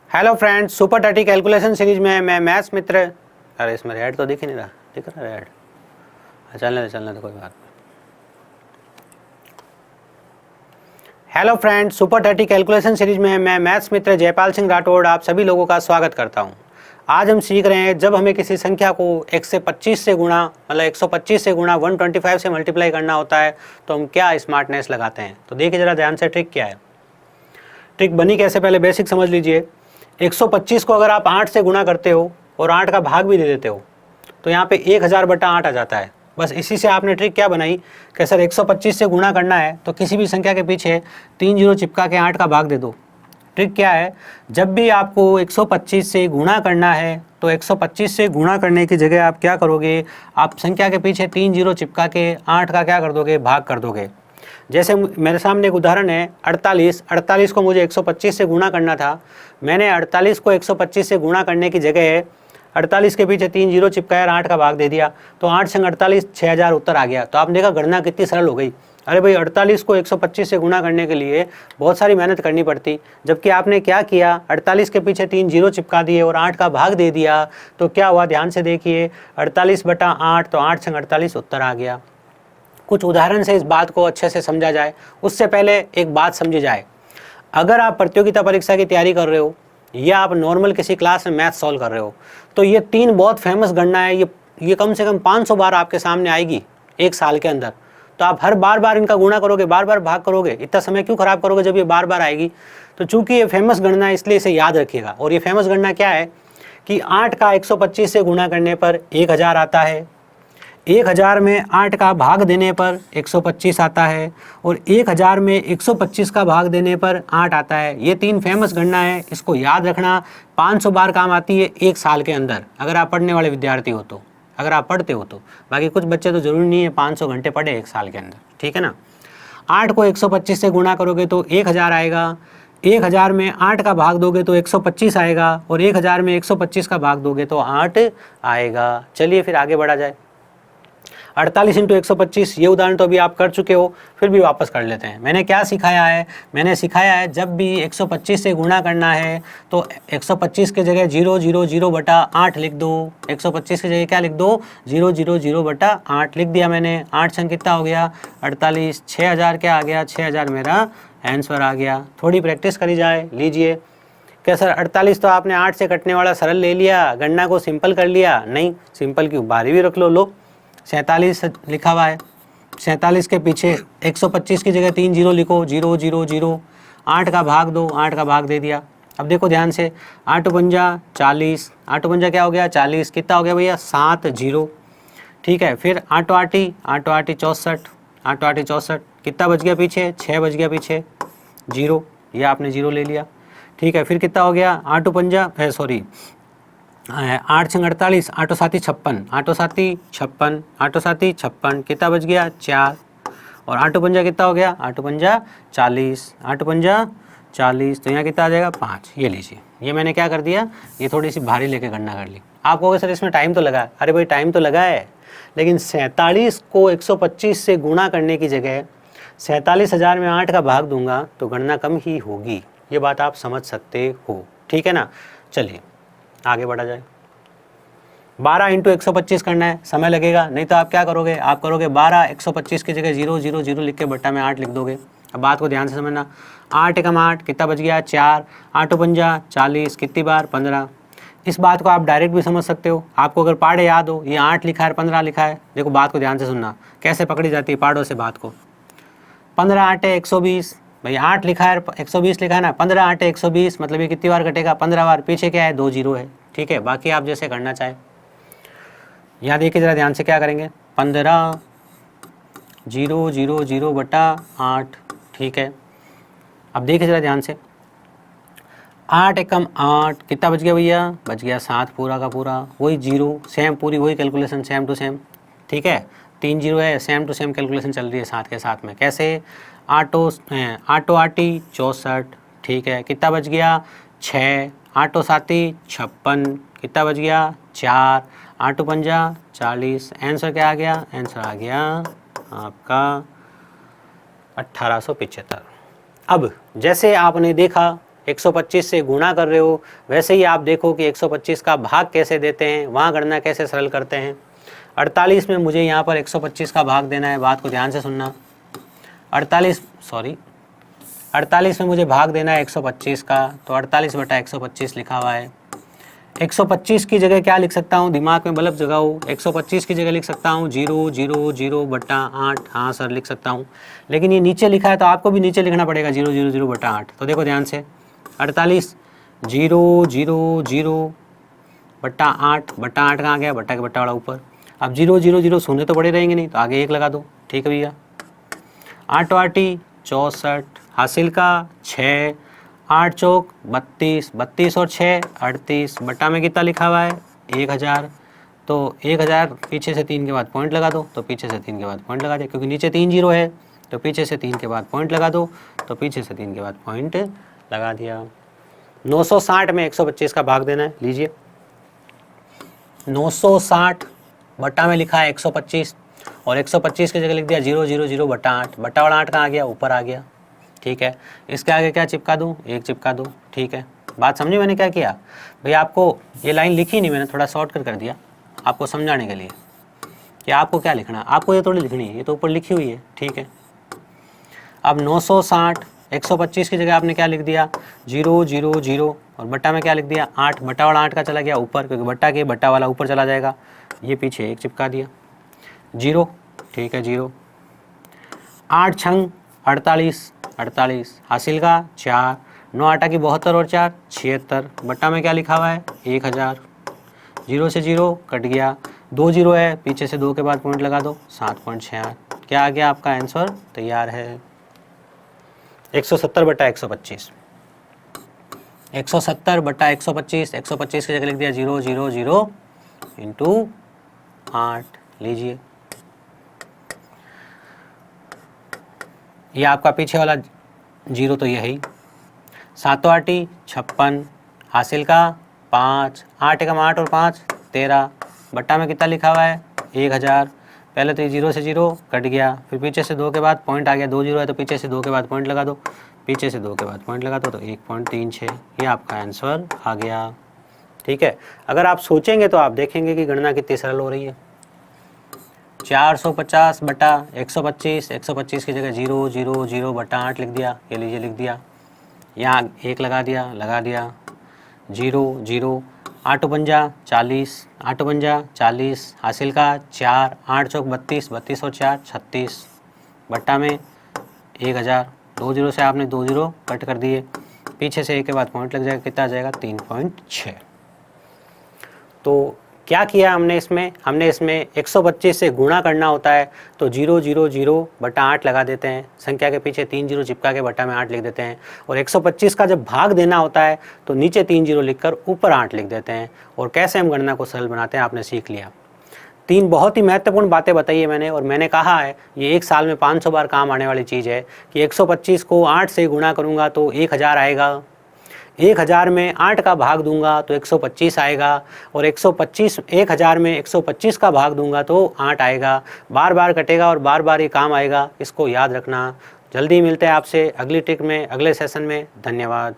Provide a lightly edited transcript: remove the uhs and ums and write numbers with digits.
Hello friends, super टटी calculation series में मैं मैथ्स मित्र। अरे इसमें रेड तो दिख ही नहीं रहा, दिख रहा रेड? चलने दे कोई बात नहीं। हेलो फ्रेंड्स, सुपर टटी कैलकुलेशन सीरीज में मैं मैथ्स मित्र जयपाल सिंह राठौड़ आप सभी लोगों का स्वागत करता हूं। आज हम सीख रहे हैं जब हमें किसी संख्या को 1 से 25 से गुणा मतलब 125 से गुणा 125 से मल्टीप्लाई करना होता है तो हम क्या स्मार्टनेस लगाते हैं। तो देखिए जरा ध्यान से ट्रिक क्या है। ट्रिक बनी कैसे, पहले बेसिक समझ लीजिए। 125 को अगर आप 8 से गुणा करते हो और 8 का भाग भी दे देते हो तो यहाँ पे 1000/8 आ जाता है। बस इसी से आपने ट्रिक क्या बनाई कि सर 125 से गुणा करना है तो किसी भी संख्या के पीछे 3 जीरो चिपका के 8 का भाग दे दो। ट्रिक क्या है, जब भी आपको 125 से गुणा करना है तो 125 से गुणा करने की जगह आप क्या करोगे, आप संख्या के पीछे 3 जीरो चिपका के 8 का क्या कर दोगे, भाग कर दोगे। जैसे मेरे सामने एक उदाहरण है 48 को मुझे 125 से गुणा करना था। मैंने 48 को 125 से गुणा करने की जगह 48 के पीछे 3 जीरो चिपकाया और 8 का भाग दे दिया तो 8 संग 48 6000 उत्तर आ गया। तो आपने देखा गणना कितनी सरल हो गई। अरे भाई 48 को 125 से गुणा करने के लिए बहुत सारी मेहनत करनी पड़ती, जबकि आपने क्या किया, 48 के पीछे 3 जीरो चिपका दिए और 8 का भाग दे दिया तो क्या हुआ, ध्यान से देखिए 48/8 तो 8 संग 48 उत्तर आ गया। कुछ उदाहरण से इस बात को अच्छे से समझा जाए, उससे पहले एक बात समझी जाए। अगर आप प्रतियोगिता परीक्षा की तैयारी कर रहे हो या आप नॉर्मल किसी क्लास में मैथ सॉल्व कर रहे हो तो ये 3 बहुत फेमस गणना है। ये कम से कम 500 बार आपके सामने आएगी एक साल के अंदर। तो आप हर बार इनका गुणा करोगे, बार भाग करोगे, इतना समय क्यों खराब करोगे जब ये बार आएगी। तो चूंकि ये फेमस गणना है इसलिए इसे याद रखिएगा। और ये फेमस गणना क्या है कि 8 का 125 से गुणा करने पर 1000 आता है, 1000 में 8 का भाग देने पर 125 आता है और 1000 में 125 का भाग देने पर 8 आता है। ये 3 फेमस गणना है, इसको याद रखना। 500 बार काम आती है एक साल के अंदर अगर आप पढ़ने वाले विद्यार्थी हो तो, अगर आप पढ़ते हो तो। बाकी कुछ बच्चे तो ज़रूरी नहीं है 500 घंटे पढ़े एक साल के अंदर, ठीक है ना। 8 को 125 से गुणा करोगे तो 1000 आएगा, 1000 में 8 का भाग दोगे तो 125 आएगा और 1000 में 125 का भाग दोगे तो 8 आएगा। चलिए फिर आगे बढ़ा जाए। 48 × 125 ये उदाहरण तो अभी आप कर चुके हो, फिर भी वापस कर लेते हैं। मैंने क्या सिखाया है, मैंने सिखाया है जब भी 125 से गुणा करना है तो 125 के जगह 000/8 लिख दो। 125 की जगह क्या लिख दो, 000/8 लिख दिया मैंने। 8 संग कितना हो गया 48, 6000 क्या आ गया, 6000 मेरा आंसर आ गया। थोड़ी प्रैक्टिस करी जाए। लीजिए क्या सर 48 तो आपने 8 से कटने वाला सरल ले लिया, गणना को सिंपल कर लिया? नहीं, सिंपल क्यों, बारी भी रख लो। 47 लिखा हुआ है, 47 के पीछे 125 की जगह 3 जीरो लिखो, 000। 8 का भाग दो, 8 का भाग दे दिया। अब देखो ध्यान से, 8 पंजा 40, 8 पंजा क्या हो गया 40, कितना हो गया भैया 7 जीरो, ठीक है। फिर 8 आटी 64, 8 आटी 64, कितना बच गया पीछे, 6 बच गया पीछे, जीरो, ये आपने जीरो ले लिया, ठीक है। फिर कितना हो गया 8 पंजा 8 संग 48, 8 साती 56, 8 साती 56, 8 साती 56, कितना बच गया 4 और 8 पंजा कितना हो गया 8 पंजा 40, 8 पंजा 40 तो यहाँ कितना आ जाएगा 5। ये लीजिए, ये मैंने क्या कर दिया, ये थोड़ी सी भारी लेके गणना कर ली। आप कहोगे सर इसमें टाइम तो लगा है। अरे भाई टाइम तो लगा है, लेकिन 47 को 125 से गुणा करने की जगह 47,000 में 8 का भाग दूंगा तो गणना कम ही होगी। ये बात आप समझ सकते हो, ठीक है ना। चलिए आगे बढ़ा जाए। 12 × 125 करना है, समय लगेगा, नहीं तो आप क्या करोगे, आप करोगे 12 125 की जगह 000 लिख के बट्टा में 8 लिख दोगे। अब बात को ध्यान से समझना, 8 एकम 8 कितना बच गया 4, 8 पंजा 40, कितनी बार 15। इस बात को आप डायरेक्ट भी समझ सकते हो। आपको अगर पाड़े याद हो, ये 8 लिखा है 15 लिखा है, देखो बात को ध्यान से सुनना कैसे पकड़ी जाती है पाड़ों से बात को। 15 8 120, भाई 8 लिखा है 120 लिखा है ना, 15 8 120 मतलब ये कितनी बार कटेगा 15 बार, पीछे क्या है 2 जीरो है, ठीक है। बाकी आप जैसे करना चाहे। यहाँ देखिए जरा ध्यान से क्या करेंगे, 15 000/8, ठीक है। अब देखिए जरा ध्यान से, 8 एकम 8 कितना बच गया भैया, बच गया 7 पूरा का पूरा, वही जीरो, सेम पूरी वही कैलकुलेशन, सेम टू सेम, ठीक है। 3 जीरो है, सेम टू सेम कैलकुलेशन चल रही है 7 के साथ में। कैसे, 8 आटी 64, ठीक है, कितना बच गया 6, 8 साती 56, कितना बच गया 4, 8 पंजा 40, आंसर क्या आ गया, आंसर आ गया आपका 1875। अब जैसे आपने देखा 125 से गुणा कर रहे हो, वैसे ही आप देखो कि 125 का भाग कैसे देते हैं, वहाँ गणना कैसे सरल करते हैं। 48 में मुझे यहाँ पर 125 का भाग देना है, बात को ध्यान से सुनना। 48 में मुझे भाग देना है 125 का, तो 48/125 लिखा हुआ है। 125 की जगह क्या लिख सकता हूँ, दिमाग में बल्ब जगाओ। 125 की जगह लिख सकता हूँ 000/8। हाँ सर लिख सकता हूँ, लेकिन ये नीचे लिखा है तो आपको भी नीचे लिखना पड़ेगा 000/8। तो देखो ध्यान से, 48 000/8, बट्टा 8 कहाँ गया, बट्टा के बट्टा वाला ऊपर। अब 000 शून्य तो बड़े रहेंगे नहीं, तो आगे 1 लगा दो। ठीक है भैया। 8 8 64, हासिल का 6, 8 चौक 32, 32 और 6 38, बट्टा में कितना लिखा हुआ है 1000। तो 1000 पीछे से 3 के बाद पॉइंट लगा दो, तो पीछे से 3 के बाद पॉइंट लगा दे, क्योंकि नीचे 3 जीरो है, तो पीछे से 3 के बाद पॉइंट लगा दो, तो पीछे से 3 के बाद पॉइंट लगा दिया। 960 में 125 का भाग देना है, लीजिए। 960 बट्टा में लिखा है 125, और 125 की जगह लिख दिया 000/8। बट्टा वाला 8 कहाँ आ गया, ऊपर आ गया। ठीक है, इसके आगे क्या चिपका दूँ, 1 चिपका दूँ। ठीक है, बात समझे मैंने क्या किया भैया। आपको ये लाइन लिखी नहीं मैंने, थोड़ा शॉर्ट कर दिया आपको समझाने के लिए कि आपको क्या लिखना है। आपको ये थोड़ी लिखनी है, ये तो ऊपर लिखी हुई है। ठीक है, अब 960 125 की जगह आपने क्या लिख दिया 000, और बट्टा में क्या लिख दिया 8। बट्टा वाला 8 का चला गया ऊपर, क्योंकि बट्टा वाला ऊपर चला जाएगा। ये पीछे 1 चिपका दिया 0। ठीक है 0। 8 छंग 48, हासिल का 4, 9 8 की 72 और 4 76, बट्टा में क्या लिखा हुआ है 1000। 0 से 0 कट गया, 2 जीरो है, पीछे से 2 के बाद पॉइंट लगा दो, 7.68। क्या आ गया, आपका आंसर तैयार है 170/125। 170/125, 125 की जगह लिख दिया 000/8। लीजिए, ये आपका पीछे वाला 0 तो ये है ही। 7 8 56, हासिल का 5, 8 एकम 8 और 5 13, बट्टा में कितना लिखा हुआ है 1000। पहले तो ये 0 से 0 कट गया, फिर पीछे से 2 के बाद पॉइंट आ गया, 2 जीरो है तो पीछे से 2 के बाद पॉइंट लगा दो, पीछे से 2 के बाद पॉइंट लगा दो, तो 1.36 ये आपका आंसर आ गया। ठीक है, अगर आप सोचेंगे तो आप देखेंगे कि गणना कितनी सरल हो रही है। 450/125, 125 की जगह 000/8 लिख दिया, ये लीजिए लिख दिया, यहाँ 1 लगा दिया 0 8 पंजा 40, 8 पंजा 40, हासिल का 4, 8 चौक 32, 32 और 4 36, बट्टा में 1000। 2 जीरो से आपने 2 जीरो कट कर दिए, पीछे से 1 के बाद पॉइंट लग जाएगा, कितना आ जाएगा 3.6। तो क्या किया हमने इसमें 125 से गुणा करना होता है, तो 000/8 लगा देते हैं, संख्या के पीछे 3 जीरो चिपका के बट्टा में 8 लिख देते हैं। और 125 का जब भाग देना होता है तो नीचे 3 जीरो लिखकर ऊपर 8 लिख देते हैं। और कैसे हम गणना को सरल बनाते हैं आपने सीख लिया। 3 बहुत ही महत्वपूर्ण बातें बताई है मैंने, और मैंने कहा है ये 1 साल में 500 बार काम आने वाली चीज़ है कि 125 को 8 से गुणा करूँगा तो 1000 आएगा, 1000 में 8 का भाग दूंगा तो 125 आएगा, और 1000 में 125 का भाग दूंगा तो 8 आएगा। बार बार कटेगा और बार बार ये काम आएगा, इसको याद रखना। जल्दी मिलते हैं आपसे अगली ट्रिक में, अगले सेशन में। धन्यवाद।